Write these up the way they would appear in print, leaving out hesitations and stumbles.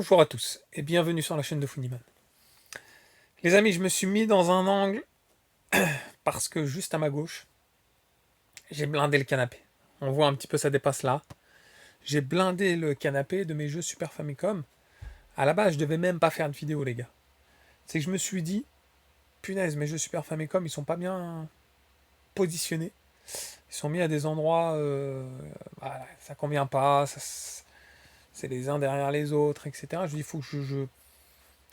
Bonjour à tous et bienvenue sur la chaîne de Funnyman. Les amis, je me suis mis dans un angle parce que juste à ma gauche, j'ai blindé le canapé. On voit un petit peu ça dépasse là. J'ai blindé le canapé de mes jeux Super Famicom. À la base, je devais même pas faire de vidéo, les gars. C'est que je me suis dit, punaise, mes jeux Super Famicom, ils sont pas bien positionnés. Ils sont mis à des endroits, voilà, ça convient pas, c'est les uns derrière les autres, etc. Je dis, il faut que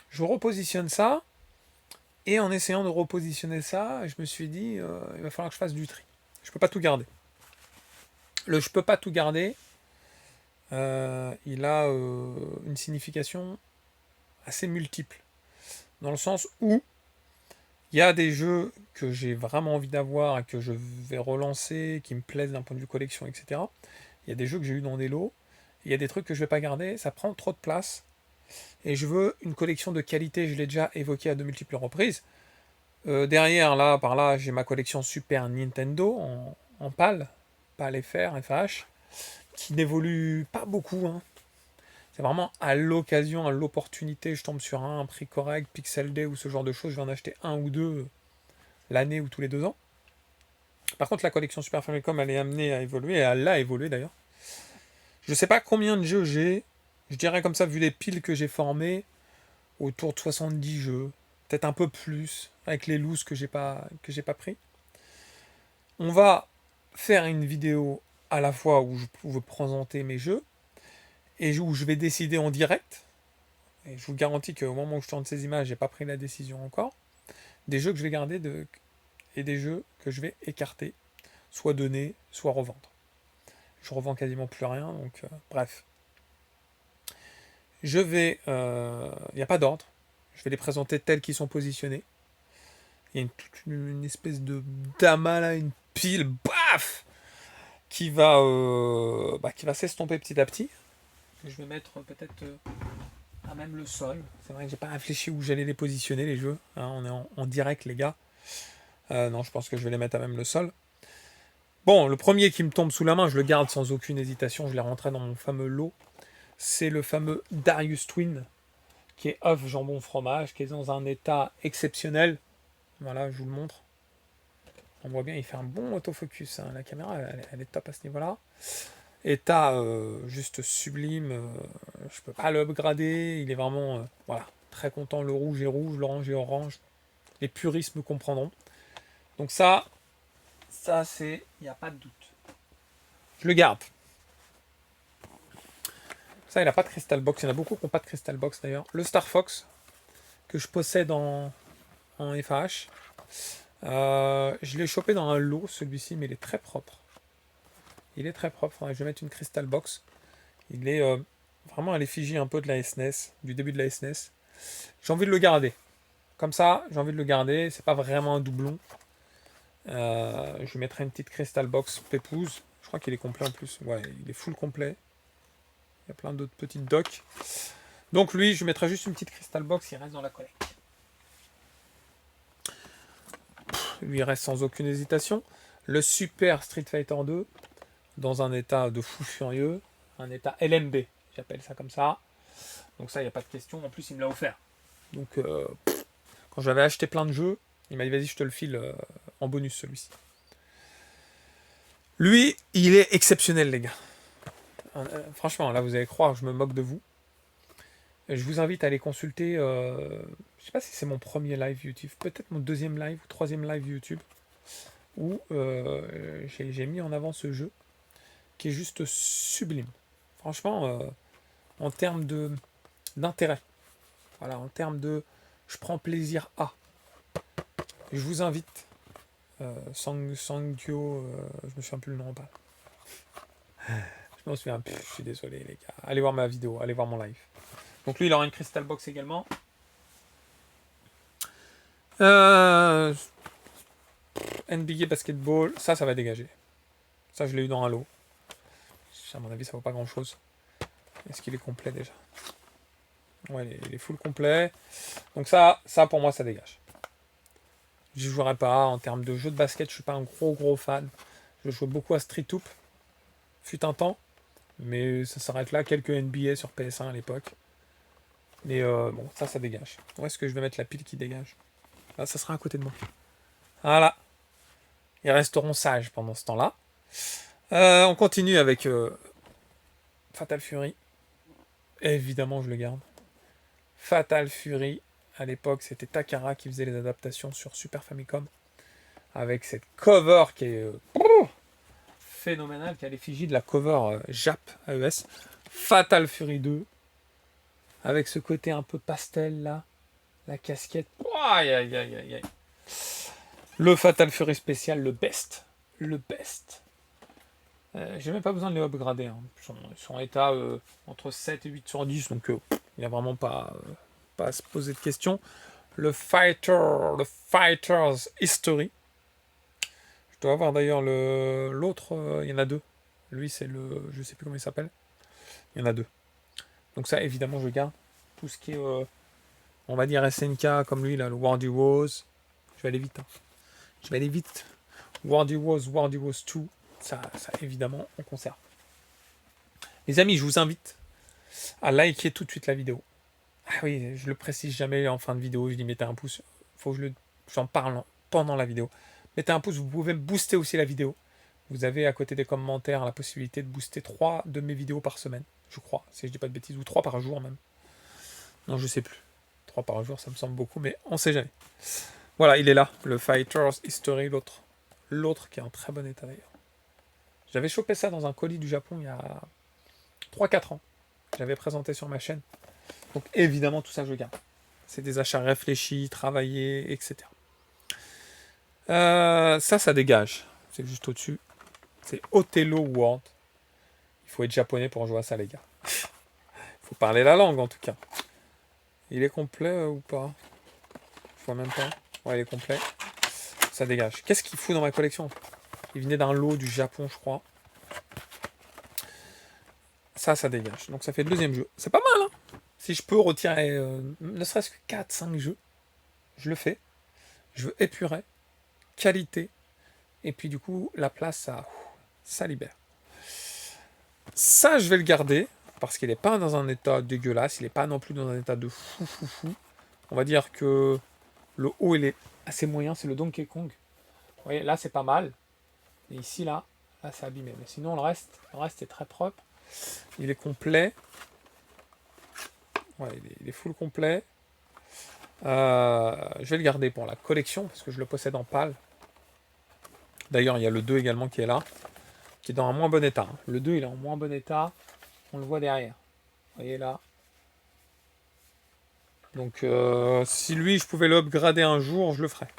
je repositionne ça. Et en essayant de repositionner ça, je me suis dit, il va falloir que je fasse du tri. Je peux pas tout garder. Le je peux pas tout garder, il a une signification assez multiple. Dans le sens où il y a des jeux que j'ai vraiment envie d'avoir et que je vais relancer, qui me plaisent d'un point de vue collection, etc. Il y a des jeux que j'ai eu dans des lots. Il y a des trucs que je vais pas garder, ça prend trop de place. Et je veux une collection de qualité, je l'ai déjà évoqué à de multiples reprises. Derrière, là, par là, j'ai ma collection Super Nintendo en PAL, PAL FR, FH, qui n'évolue pas beaucoup. Hein. C'est vraiment à l'occasion, à l'opportunité, je tombe sur un prix correct, Pixel Day ou ce genre de choses, je vais en acheter un ou deux l'année ou tous les 2 ans. Par contre, la collection Super Famicom, elle est amenée à évoluer, et elle a évolué d'ailleurs. Je sais pas combien de jeux j'ai, je dirais comme ça, vu les piles que j'ai formées, autour de 70 jeux, peut-être un peu plus, avec les looses que j'ai pas pris. On va faire une vidéo à la fois où je peux vous présenter mes jeux et où je vais décider en direct. Et je vous garantis qu'au moment où je tourne ces images, j'ai pas pris la décision encore. Des jeux que je vais garder et des jeux que je vais écarter, soit donner, soit revendre. Je revends quasiment plus rien, donc bref. Je vais, il n'y a pas d'ordre. Je vais les présenter tels qu'ils sont positionnés. Il y a toute une espèce de d'amas là, une pile, baf, qui va s'estomper petit à petit. Je vais mettre peut-être à même le sol. C'est vrai que j'ai pas réfléchi où j'allais les positionner les jeux. Hein, on est en direct les gars. Non, je pense que je vais les mettre à même le sol. Bon, le premier qui me tombe sous la main, je le garde sans aucune hésitation. Je l'ai rentré dans mon fameux lot. C'est le fameux Darius Twin, qui est œuf jambon fromage, qui est dans un état exceptionnel. Voilà, je vous le montre. On voit bien, il fait un bon autofocus. Hein. La caméra, elle est top à ce niveau-là. État juste sublime. Je peux pas le upgrader. Il est vraiment voilà, très content. Le rouge est rouge, l'orange est orange. Les puristes me comprendront. Donc ça c'est, il n'y a pas de doute. Je le garde. Ça, il n'a pas de Crystal Box. Il y en a beaucoup qui n'ont pas de Crystal Box d'ailleurs. Le Star Fox, que je possède en FH. Je l'ai chopé dans un lot, celui-ci, mais il est très propre. Il est très propre. Je vais mettre une Crystal Box. Il est vraiment à l'effigie un peu de la SNES, du début de la SNES. J'ai envie de le garder. Comme ça, j'ai envie de le garder. C'est pas vraiment un doublon. Je mettrai une petite Crystal Box Pépouze. Je crois qu'il est complet en plus. Ouais, il est full complet. Il y a plein d'autres petites docks. Donc lui, je mettrai juste une petite Crystal Box. Il reste dans la collecte. Lui, il reste sans aucune hésitation. Le Super Street Fighter 2, dans un état de fou furieux. Un état LMB, j'appelle ça comme ça. Donc ça, il n'y a pas de question. En plus, il me l'a offert. Donc, quand j'avais acheté plein de jeux, il m'a dit, vas-y, je te le file en bonus, celui-ci. Lui, il est exceptionnel, les gars. Franchement, là, vous allez croire, je me moque de vous. Je vous invite à aller consulter, je sais pas si c'est mon premier live YouTube, peut-être mon deuxième live ou troisième live YouTube, où j'ai mis en avant ce jeu, qui est juste sublime. Franchement, en termes d'intérêt. Voilà, en termes de je prends plaisir à. Je vous invite, Sangyo, je me souviens plus le nom, pas. Je m'en souviens plus, je suis désolé les gars. Allez voir ma vidéo, allez voir mon live. Donc lui, il aura une Crystal Box également. NBA Basketball, ça va dégager. Ça, je l'ai eu dans un lot. À mon avis, ça vaut pas grand chose. Est-ce qu'il est complet déjà? Ouais, il est full complet. Donc ça pour moi, ça dégage. Je jouerai pas. En termes de jeu de basket, je suis pas un gros fan. Je joue beaucoup à Street Hoop. Fut un temps. Mais ça s'arrête là. Quelques NBA sur PS1 à l'époque. Mais bon, ça dégage. Où est-ce que je vais mettre la pile qui dégage? Là, ça sera à côté de moi. Voilà. Ils resteront sages pendant ce temps-là. On continue avec Fatal Fury. Évidemment, je le garde. Fatal Fury, à l'époque, c'était Takara qui faisait les adaptations sur Super Famicom. Avec cette cover qui est phénoménale, qui est à l'effigie de la cover Jap AES. Fatal Fury 2. Avec ce côté un peu pastel là. La casquette. Aïe, aïe, aïe, aïe, aïe. Le Fatal Fury spécial, le best. Le best. J'ai même pas besoin de les upgrader. Hein. Ils sont en état entre 7 et 8 sur 10, donc il n'y a vraiment pas à se poser de questions. Le Fighter's History. Je dois avoir d'ailleurs l'autre, il y en a deux. Lui, c'est le... je sais plus comment il s'appelle. Il y en a deux. Donc ça, évidemment, je garde. Tout ce qui est, on va dire SNK, comme lui, là, le World Heroes. Je vais aller vite. Hein. Je vais aller vite. World Heroes 2. Ça, évidemment, on conserve. Les amis, je vous invite à liker tout de suite la vidéo. Ah oui, je le précise jamais en fin de vidéo. Je dis mettez un pouce. Faut que j'en parle pendant la vidéo. Mettez un pouce, vous pouvez booster aussi la vidéo. Vous avez à côté des commentaires la possibilité de booster 3 de mes vidéos par semaine, je crois, si je dis pas de bêtises, ou 3 par jour même. Non, je sais plus. 3 par jour, ça me semble beaucoup, mais on sait jamais. Voilà, il est là, le Fighter's History, l'autre. L'autre qui est en très bon état d'ailleurs. J'avais chopé ça dans un colis du Japon il y a 3-4 ans. J'avais présenté sur ma chaîne. Donc évidemment, tout ça, je garde. C'est des achats réfléchis, travaillés, etc. Ça dégage. C'est juste au-dessus. C'est Othello World. Il faut être japonais pour jouer à ça, les gars. Il faut parler la langue, en tout cas. Il est complet ou pas? Je vois même pas. Ouais, il est complet. Ça dégage. Qu'est-ce qu'il fout dans ma collection? Il venait d'un lot du Japon, je crois. Ça dégage. Donc ça fait le deuxième jeu. C'est pas mal, hein? Si je peux retirer ne serait-ce que 4-5 jeux, je le fais. Je veux épurer, qualité, et puis du coup, la place, ça libère. Ça, je vais le garder, parce qu'il n'est pas dans un état dégueulasse, il n'est pas non plus dans un état de fou. On va dire que le haut, il est assez moyen, c'est le Donkey Kong. Vous voyez, là, c'est pas mal. Et ici, là, c'est abîmé. Mais sinon, le reste est très propre. Il est complet. Ouais, il est full complet. Je vais le garder pour la collection, parce que je le possède en pâle. D'ailleurs, il y a le 2 également qui est là, qui est dans un moins bon état. Le 2, il est en moins bon état. On le voit derrière. Vous voyez là. Donc, si lui, je pouvais le upgrader un jour, je le ferais.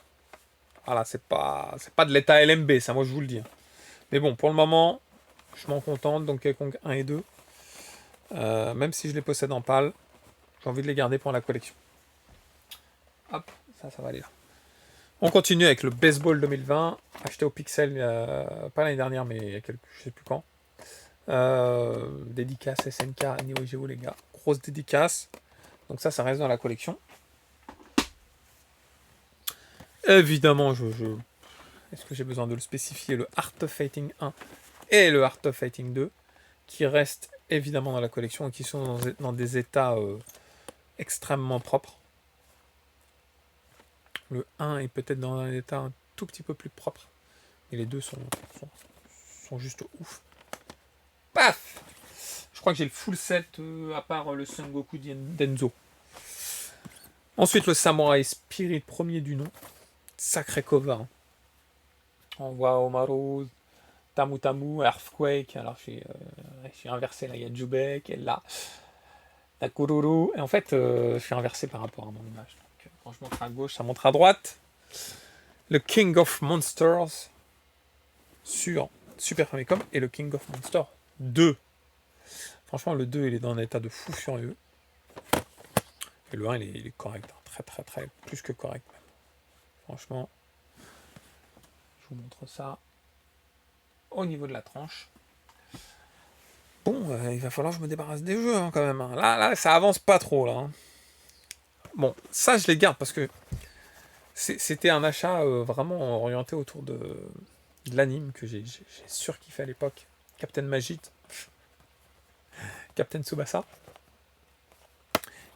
Voilà, c'est pas de l'état LMB, ça, moi, je vous le dis. Mais bon, pour le moment, je m'en contente. Donc, Kong 1 et 2. Même si je les possède en pâle, j'ai envie de les garder pour la collection. Hop, ça va aller là. On continue avec le Baseball 2020, acheté au Pixel, pas l'année dernière, mais il y a quelques, je sais plus quand. Dédicace SNK, Neo Geo, les gars. Grosse dédicace. Donc ça reste dans la collection. Évidemment, est-ce que j'ai besoin de le spécifier, le Art of Fighting 1 et le Art of Fighting 2, qui restent évidemment dans la collection et qui sont dans des états extrêmement propres. Le 1 est peut-être dans un état un tout petit peu plus propre. Et les deux sont juste ouf. Paf! Je crois que j'ai le full set à part le Son Goku Denzo. Ensuite, le Samurai Spirit premier du nom. Sacré cover. Hein. On voit Omaru, Tamu, Earthquake. Alors, je suis inversé là. Il y a Jubek, et là. Takururu. Et en fait, je suis inversé par rapport à mon image. Donc, quand je montre à gauche, ça montre à droite. Le King of Monsters sur Super Famicom et le King of Monsters 2. Franchement, le 2, il est dans un état de fou furieux. Et le 1, il est correct. Hein. Très, plus que correct même. Franchement, je vous montre ça au niveau de la tranche. Bon, il va falloir que je me débarrasse des jeux hein, quand même. Hein. Là, ça avance pas trop. Là. Hein. Bon, ça, je les garde parce que c'était un achat vraiment orienté autour de l'anime que j'ai surkiffé à l'époque. Captain Magit, Captain Tsubasa.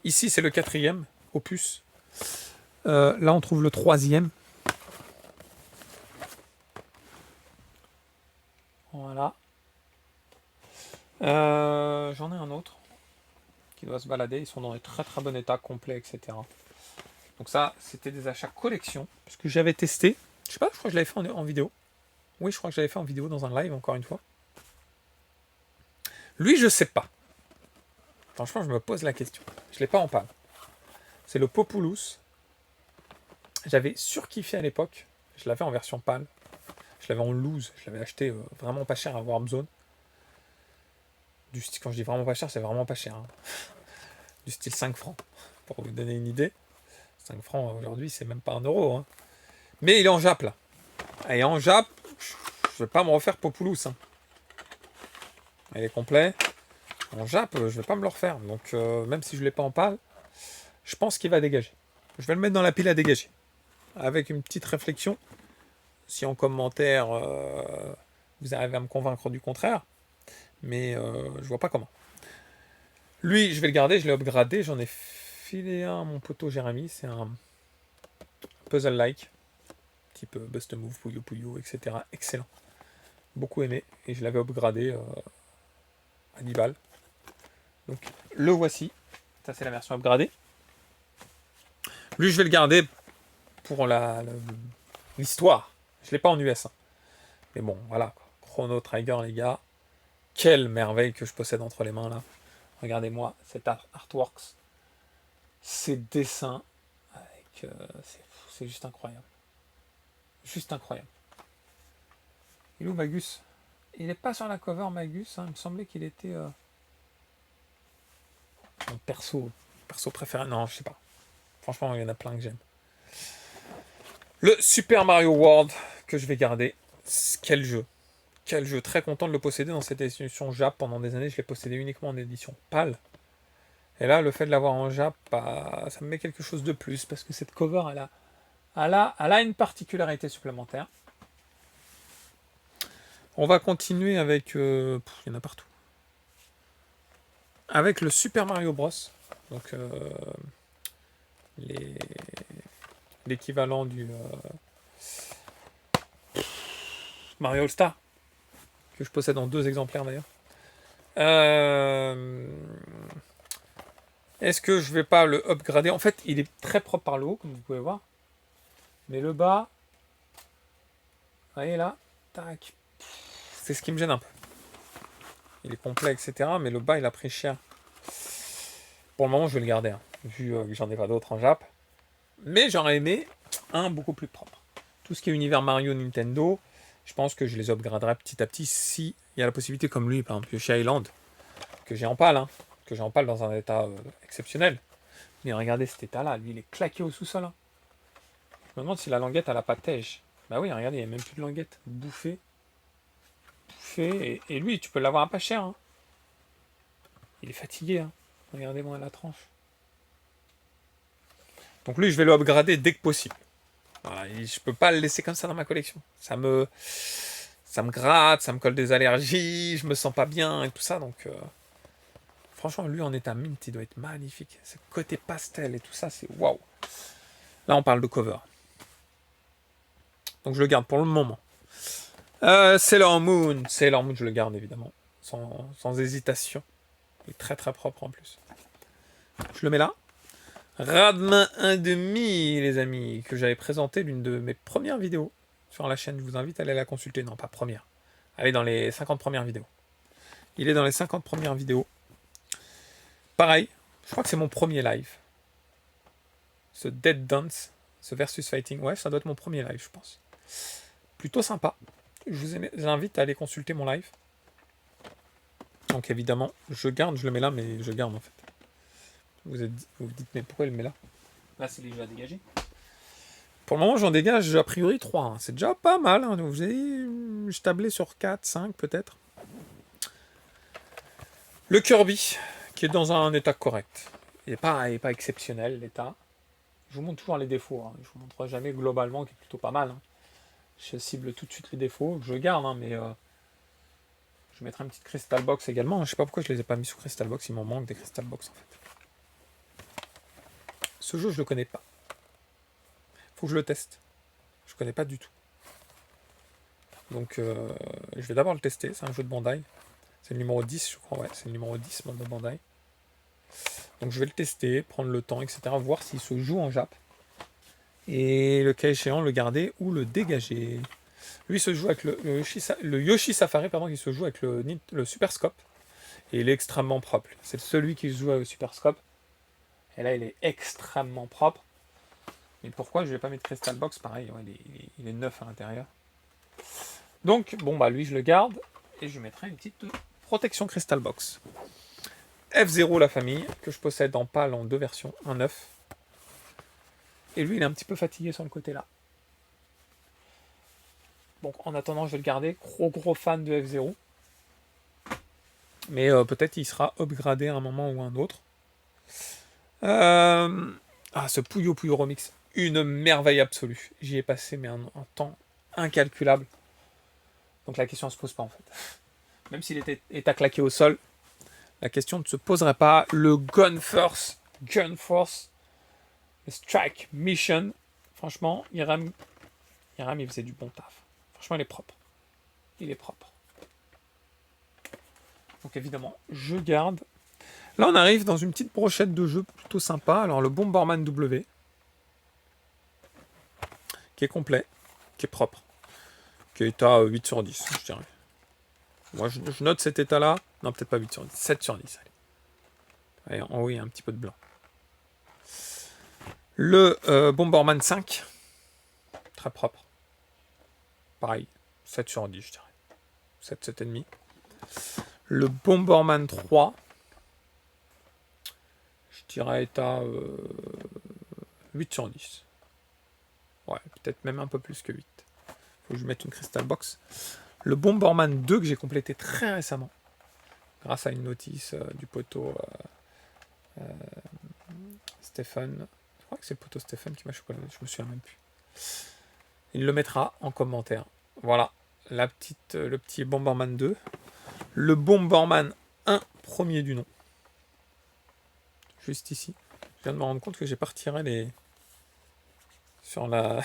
Ici, c'est le 4e opus. Là, on trouve le 3e. Voilà. J'en ai un autre qui doit se balader. Ils sont dans un très très bon état, complet, etc. Donc ça, c'était des achats collection, parce que j'avais testé. Je sais pas, je crois que je l'avais fait en vidéo. Oui, je crois que je l'avais fait en vidéo dans un live, encore une fois. Lui, je sais pas. Franchement, je me pose la question. Je l'ai pas en pâle. C'est le Populous. J'avais surkiffé à l'époque. Je l'avais en version pâle. Je l'avais en loose. Je l'avais acheté vraiment pas cher à Warmzone. Quand je dis vraiment pas cher, c'est vraiment pas cher. Hein. Du style 5 francs. Pour vous donner une idée. 5 francs aujourd'hui, c'est même pas 1 euro. Hein. Mais il est en Jap là. Et en Jap, je vais pas me refaire Populous. Hein. Il est complet. En Jap, je vais pas me le refaire. Donc même si je l'ai pas en pâle, je pense qu'il va dégager. Je vais le mettre dans la pile à dégager. Avec une petite réflexion. Si en commentaire vous arrivez à me convaincre du contraire. Mais je vois pas comment. Lui, je vais le garder, je l'ai upgradé. J'en ai filé un à mon poteau Jérémy. C'est un puzzle-like. Type Bust Move, Puyo Puyo, etc. Excellent. Beaucoup aimé. Et je l'avais upgradé à 10 balles. Donc le voici. Ça, c'est la version upgradée. Lui, je vais le garder pour l'histoire. Je l'ai pas en US. Hein. Mais bon, voilà. Chrono Trigger, les gars. Quelle merveille que je possède entre les mains, là. Regardez-moi cet artworks. Ces dessins. C'est juste incroyable. Juste incroyable. Il est où, Magus? Il n'est pas sur la cover, Magus. Hein. Il me semblait qu'il était... mon perso préféré. Non, je sais pas. Franchement, il y en a plein que j'aime. Le Super Mario World que je vais garder. Quel jeu. Quel jeu. Très content de le posséder dans cette édition Jap. Pendant des années, je l'ai possédé uniquement en édition PAL. Et là, le fait de l'avoir en Jap, bah, ça me met quelque chose de plus. Parce que cette cover, elle a une particularité supplémentaire. On va continuer avec... il y en a partout. Avec le Super Mario Bros. Donc, l'équivalent du Mario All-Star. Que je possède en 2 exemplaires d'ailleurs. Est-ce que je vais pas le upgrader? En fait, il est très propre par le haut, comme vous pouvez voir. Mais le bas... Vous voyez là? Tac. C'est ce qui me gêne un peu. Il est complet, etc. Mais le bas, il a pris cher. Pour le moment, je vais le garder. Hein, vu que j'en ai pas d'autres en Jap. Mais j'aurais aimé un beaucoup plus propre. Tout ce qui est univers Mario, Nintendo, je pense que je les upgraderai petit à petit si il y a la possibilité, comme lui, par exemple, Yoshi Island, que j'ai en pâle, hein, que j'ai en pâle dans un état exceptionnel. Mais regardez cet état-là, lui, il est claqué au sous-sol. Hein. Je me demande si la languette, elle a pas de tège. Bah oui, regardez, il n'y a même plus de languette. Bouffé. Et lui, tu peux l'avoir à pas cher. Hein. Il est fatigué. Hein. Regardez-moi la tranche. Donc lui, je vais le upgrader dès que possible. Voilà, je peux pas le laisser comme ça dans ma collection. Ça me gratte, ça me colle des allergies, je me sens pas bien et tout ça. Donc, franchement, lui en état mint, il doit être magnifique. Ce côté pastel et tout ça, c'est waouh. Là, on parle de cover. Donc, je le garde pour le moment. Sailor Moon, je le garde évidemment, sans hésitation. Il est très très propre en plus. Je le mets là. Radmin 1,5, les amis, que j'avais présenté l'une de mes premières vidéos sur la chaîne. Je vous invite à aller la consulter. Non, pas première. Allez dans les 50 premières vidéos. Il est dans les 50 premières vidéos. Pareil, je crois que c'est mon premier live. Ce Dead Dance, ce Versus Fighting, ouais, ça doit être mon premier live, je pense. Plutôt sympa. Je vous invite à aller consulter mon live. Donc évidemment, je garde, je le mets là, mais je garde en fait. Vous vous dites, mais pourquoi il le met là? Là, c'est les jeux à dégager. Pour le moment, j'en dégage a priori 3. Hein. C'est déjà pas mal. Hein. Vous avez, je tablais sur 4, 5 peut-être. Le Kirby, qui est dans un état correct. Il n'est pas exceptionnel, l'état. Je vous montre toujours les défauts. Hein. Je vous montrerai jamais globalement, qui est plutôt pas mal. Hein. Je cible tout de suite les défauts. Je garde, hein, mais je mettrai une petite Crystal Box également. Je sais pas pourquoi je les ai pas mis sous Crystal Box. Il m'en manque des Crystal Box en fait. Ce jeu, je le connais pas. Faut que je le teste. Je connais pas du tout. Donc, je vais d'abord le tester. C'est un jeu de Bandai. C'est le numéro 10, je crois. Ouais, c'est le numéro 10 de Bandai. Donc, je vais le tester, prendre le temps, etc. Voir s'il se joue en Jap. Et le cas échéant, le garder ou le dégager. Lui, il se joue avec le Yoshi Safari, pardon, il se joue avec le Super Scope. Et il est extrêmement propre. C'est celui qui se joue avec le Super Scope. Et là, il est extrêmement propre. Mais pourquoi je vais pas mettre Crystal Box? Pareil, ouais, il est neuf à l'intérieur. Donc, bon, bah lui, je le garde. Et je lui mettrai une petite protection Crystal Box. F0, la famille, que je possède en pâle en 2 versions, un 9. Et lui, il est un petit peu fatigué sur le côté là. Donc, en attendant, je vais le garder. Gros fan de F0. Mais peut-être il sera upgradé à un moment ou un autre. Ce Puyo Puyo Remix. Une merveille absolue. J'y ai passé mais un temps incalculable. Donc la question ne se pose pas en fait. Même s'il est à claquer au sol, la question ne se poserait pas. Le Gun Force, le Strike Mission. Franchement, Hiram, il faisait du bon taf. Franchement, il est propre. Il est propre. Donc évidemment, je garde. Là, on arrive dans une petite brochette de jeux plutôt sympa. Alors, le Bomberman W, qui est complet, qui est propre, qui est à 8 sur 10, je dirais. Moi, je note cet état-là. Non, peut-être pas 8 sur 10, 7 sur 10. Allez, en haut, il y a un petit peu de blanc. Le Bomberman 5, très propre. Pareil, 7 sur 10, je dirais. 7, 7,5. Le Bomberman 3, je dirais, est à 8 sur 10. Ouais, peut-être même un peu plus que 8. Faut que je mette une Crystal Box. Le Bomberman 2 que j'ai complété très récemment, grâce à une notice du poteau Stéphane. Je crois que c'est le poteau Stéphane qui m'a chocolat, je me souviens même plus. Il le mettra en commentaire. Voilà, le petit Bomberman 2. Le Bomberman 1, premier du nom. Juste ici. Je viens de me rendre compte que j'ai pas retiré les... Sur la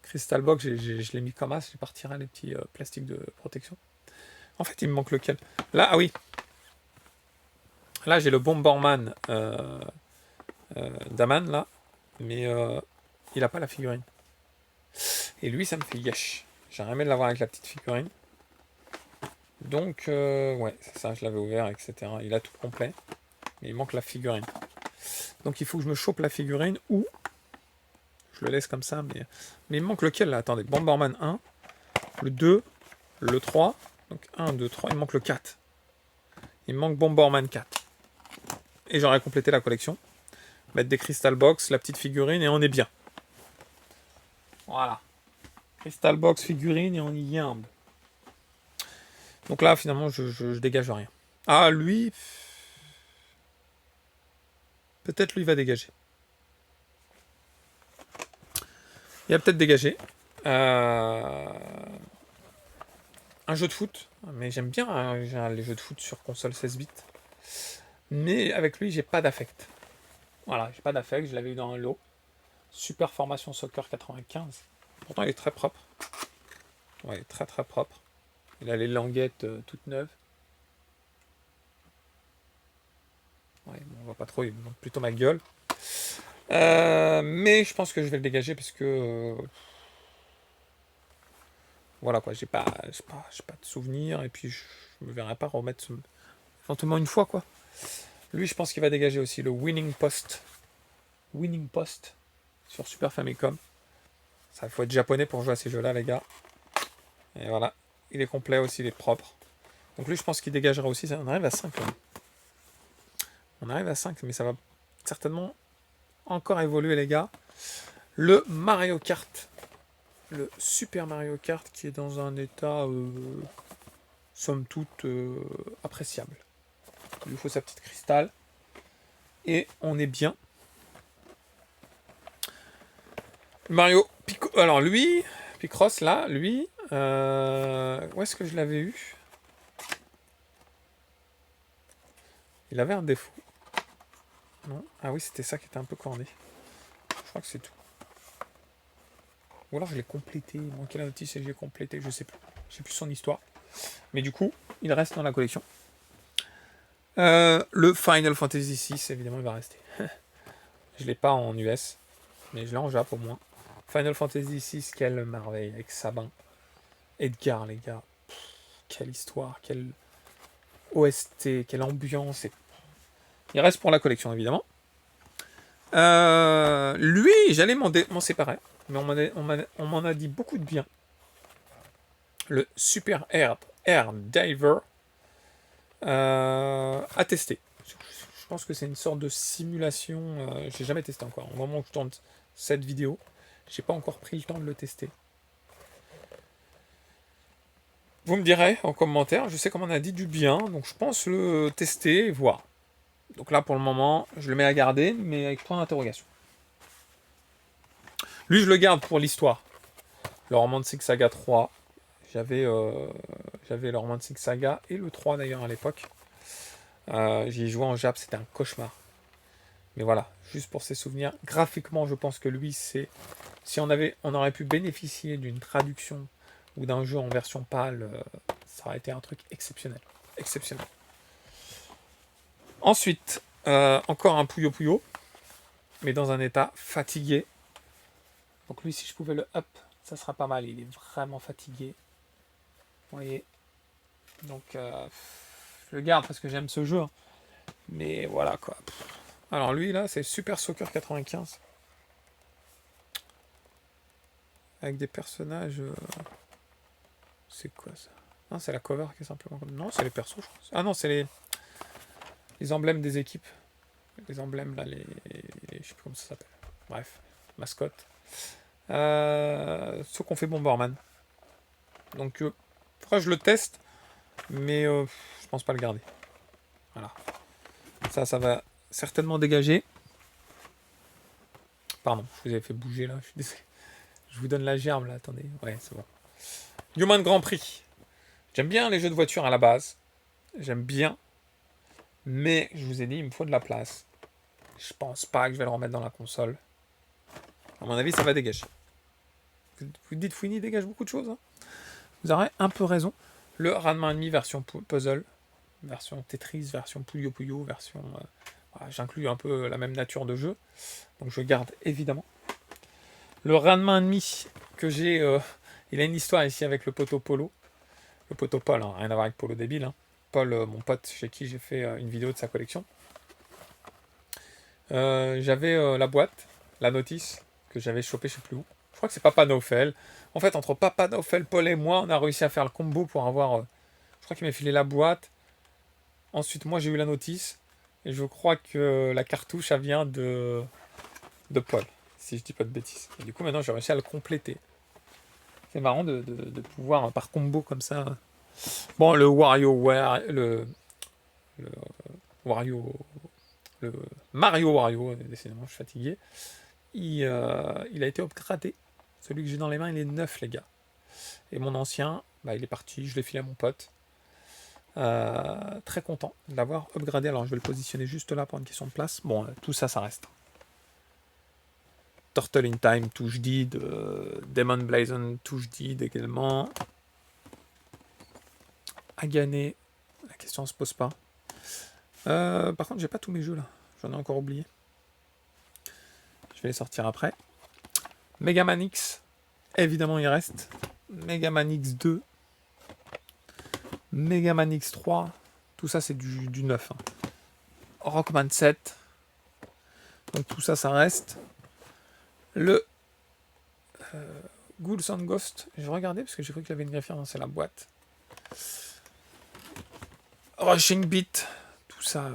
Crystal Box, je l'ai mis comme as, j'ai pas retiré les petits plastiques de protection. En fait, il me manque lequel? Là, ah oui. Là, j'ai le Bomberman Daman, là. Mais il a pas la figurine. Et lui, ça me fait yesh. J'aimerais aimé l'avoir avec la petite figurine. Donc, ouais, c'est ça, je l'avais ouvert, etc. Il a tout complet. Mais il manque la figurine. Donc, il faut que je me chope la figurine ou... Je le laisse comme ça, mais il me manque lequel, là? Attendez, Bomberman 1, le 2, le 3. Donc, 1, 2, 3. Il me manque le 4. Il me manque Bomberman 4. Et j'aurais complété la collection. Mettre des Crystal Box, la petite figurine, et on est bien. Voilà. Crystal Box, figurine, et on y yimbe. Donc là, finalement, je dégage rien. Ah, lui... Peut-être lui va dégager. Il va peut-être dégager. Un jeu de foot. Mais j'aime bien les jeux de foot sur console 16 bits. Mais avec lui, j'ai pas d'affect. Voilà, j'ai pas d'affect. Je l'avais eu dans un lot. Super Formation Soccer 95. Pourtant, il est très propre. Ouais, il est très très propre. Il a les languettes toutes neuves. Ouais, bon, on voit pas trop, il montre plutôt ma gueule. Mais je pense que je vais le dégager parce que... voilà quoi, j'ai pas de souvenirs et puis je me verrai pas remettre éventuellement une fois quoi. Lui, je pense qu'il va dégager aussi le Winning Post. Winning Post sur Super Famicom. Ça, faut être japonais pour jouer à ces jeux-là, les gars. Et voilà, il est complet aussi, il est propre. Donc lui, je pense qu'il dégagera aussi. On arrive à 5 là. On arrive à 5, mais ça va certainement encore évoluer, les gars. Le Mario Kart. Le Super Mario Kart qui est dans un état, somme toute, appréciable. Il lui faut sa petite cristal. Et on est bien. Mario Pico. Alors lui, Picross, là, lui, où est-ce que je l'avais eu? Il avait un défaut. Non? Ah oui, c'était ça qui était un peu corné. crois que c'est tout. Ou alors je l'ai complété, il manquait la notice et je l'ai complété, je sais plus. Je sais plus son histoire. Mais du coup, il reste dans la collection. Le Final Fantasy VI, évidemment, il va rester. Je l'ai pas en US, mais je l'ai en Jap au moins. Final Fantasy VI, quelle merveille, avec Sabin. Edgar, les gars. Quelle histoire, quelle OST, quelle ambiance. Il reste pour la collection, évidemment. Lui, j'allais m'en séparer, mais on m'en a dit beaucoup de bien. Le Super Air Diver à tester. Je pense que c'est une sorte de simulation. J'ai jamais testé encore. Au moment où je tourne cette vidéo, j'ai pas encore pris le temps de le tester. Vous me direz en commentaire. Je sais qu'on m'en a dit du bien, donc je pense le tester et voir. Donc là, pour le moment, je le mets à garder, mais avec point d'interrogation. Lui, je le garde pour l'histoire. Le Romantic Saga 3. J'avais le Romantic Saga et le 3 d'ailleurs à l'époque. J'y ai joué en Jap, c'était un cauchemar. Mais voilà, juste pour ses souvenirs. Graphiquement, je pense que lui, c'est... Si on aurait pu bénéficier d'une traduction ou d'un jeu en version PAL, ça aurait été un truc exceptionnel. Exceptionnel. Ensuite, encore un Puyo Puyo, mais dans un état fatigué. Donc lui, si je pouvais le up, ça sera pas mal. Il est vraiment fatigué. Vous voyez. Donc, je le garde parce que j'aime ce jeu. Mais voilà, quoi. Alors lui, là, c'est Super Soccer 95. Avec des personnages... C'est quoi, ça? Non, c'est la cover qui est simplement comme... Non, c'est les persos, je crois. Ah non, c'est les emblèmes des équipes. Les emblèmes, là, je sais plus comment ça s'appelle. Bref, mascotte. Sauf qu'on fait Bomberman. Donc, je le teste, mais je pense pas le garder. Voilà. Ça va certainement dégager. Pardon, je vous ai fait bouger, là. Je suis désolé. Je vous donne la gerbe, là. Attendez. Ouais, c'est bon. Human Grand Prix. J'aime bien les jeux de voiture à la base. J'aime bien. Mais, je vous ai dit, il me faut de la place. Je pense pas que je vais le remettre dans la console. À mon avis, ça va dégager. Vous dites Fouini dégage beaucoup de choses. Hein, vous aurez un peu raison. Le Ranma ennemi version puzzle, version Tetris, version Puyo Puyo, version... voilà, j'inclus un peu la même nature de jeu. Donc je garde évidemment. Le Ranma ennemi que j'ai... il a une histoire ici avec le poteau Polo. Le poteau Paul, hein, rien à voir avec Polo débile. Hein. Paul, mon pote chez qui j'ai fait une vidéo de sa collection. J'avais la boîte, la notice, que j'avais chopé je sais plus où. Je crois que c'est Papa Nofel. En fait, entre Papa Nofel, Paul et moi, on a réussi à faire le combo pour avoir... je crois qu'il m'a filé la boîte. Ensuite, moi, j'ai eu la notice. Et je crois que la cartouche, elle vient de Paul, si je dis pas de bêtises. Et du coup, maintenant, j'ai réussi à le compléter. C'est marrant de pouvoir, par combo comme ça... Bon, le Mario Wario, décidément, je suis fatigué. Il a été upgradé. Celui que j'ai dans les mains, il est neuf, les gars. Et mon ancien, il est parti, je l'ai filé à mon pote. Très content de l'avoir upgradé. Alors, je vais le positionner juste là pour une question de place. Bon, tout ça, ça reste. Turtle in Time, touche did. Demon Blazon, touche did également. Agané, la question ne se pose pas. Par contre, j'ai pas tous mes jeux là. J'en ai encore oublié. Je vais les sortir après. Mega Man X, évidemment, il reste. Mega Man X2. Mega Man X3. Tout ça, c'est du neuf. Hein. Rockman 7. Donc tout ça, ça reste. Le Ghouls and Ghost. Je regardais parce que j'ai cru qu'il y avait une greffière. C'est la boîte. Rushing Beat. Tout ça,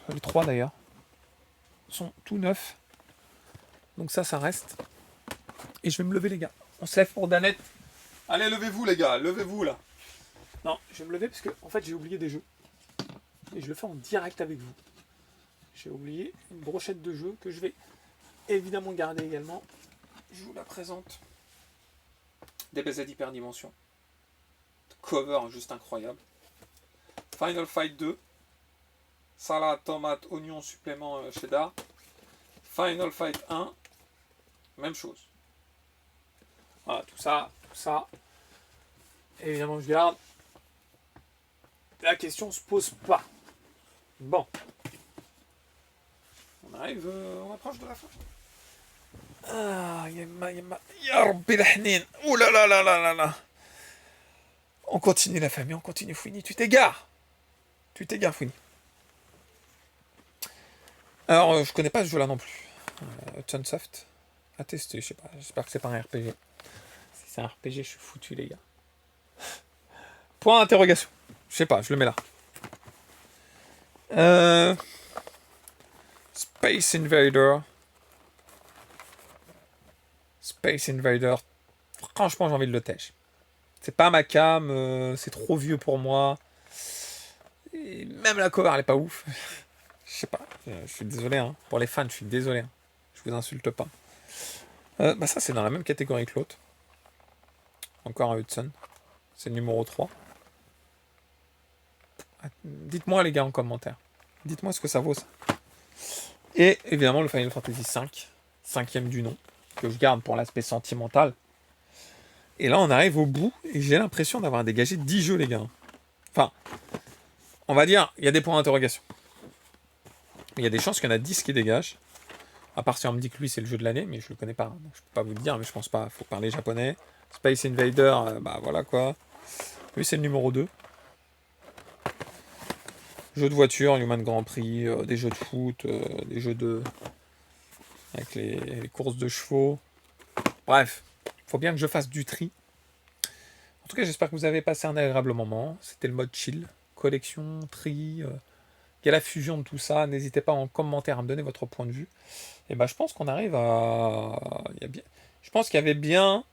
les 3 d'ailleurs, sont tout neufs. Donc ça reste. Et je vais me lever, les gars. On se lève pour Danette. Allez, levez-vous, les gars. Levez-vous, là. Non, je vais me lever parce que, en fait, j'ai oublié des jeux. Et je le fais en direct avec vous. J'ai oublié une brochette de jeux que je vais évidemment garder également. Je vous la présente. DBZ Hyperdimension. Cover juste incroyable. Final Fight 2. Salade, tomate, oignon, supplément cheddar. Final Fight 1. même chose. Voilà, tout ça. Évidemment, je garde. La question se pose pas. Bon. On approche de la fin. Ah, ya Rabbi l'ahnin. Ouh là là là là là là. On continue la famille, on continue Fouini. Tu t'égares, Fouini. Alors, je connais pas ce jeu-là non plus. Sunsoft. À tester, je sais pas. J'espère que c'est pas un RPG. Si c'est un RPG, je suis foutu, les gars. Point d'interrogation. Je sais pas, je le mets là. Space Invader. Space Invader. Franchement, j'ai envie de le tèche. C'est pas ma cam, c'est trop vieux pour moi. Et même la cover, elle est pas ouf. Je sais pas, je suis désolé. Hein. Pour les fans, je suis désolé. Hein. Je vous insulte pas. Bah ça, c'est dans la même catégorie que l'autre. Encore un Hudson. C'est le numéro 3. Dites-moi, les gars, en commentaire. Dites-moi ce que ça vaut, ça. Et évidemment, le Final Fantasy V. 5e du nom. Que je garde pour l'aspect sentimental. Et là, on arrive au bout. Et j'ai l'impression d'avoir dégagé 10 jeux, les gars. Enfin, on va dire, il y a des points d'interrogation. Il y a des chances qu'il y en a 10 qui dégagent. À part si on me dit que lui, c'est le jeu de l'année. Mais je le connais pas. Donc je peux pas vous le dire, mais je pense pas. Faut parler japonais. Space Invader, bah voilà quoi. Lui, c'est le numéro 2. Jeux de voiture, Human Grand Prix, des jeux de foot, des jeux de... avec les courses de chevaux. Bref, faut bien que je fasse du tri. En tout cas, j'espère que vous avez passé un agréable moment. C'était le mode chill, collection, tri. Il y a la fusion de tout ça. N'hésitez pas en commentaire à me donner votre point de vue. Et ben, je pense qu'on arrive à... Je pense qu'il y avait bien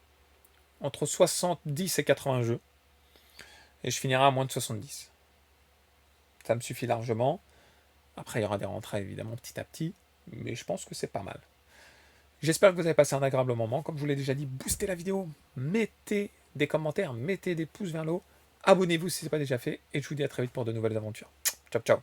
entre 70 et 80 jeux. Et je finirai à moins de 70. Ça me suffit largement. Après, il y aura des rentrées, évidemment, petit à petit. Mais je pense que c'est pas mal. J'espère que vous avez passé un agréable moment. Comme je vous l'ai déjà dit, boostez la vidéo. Mettez des commentaires, mettez des pouces vers le haut. Abonnez-vous si ce n'est pas déjà fait. Et je vous dis à très vite pour de nouvelles aventures. Ciao, ciao.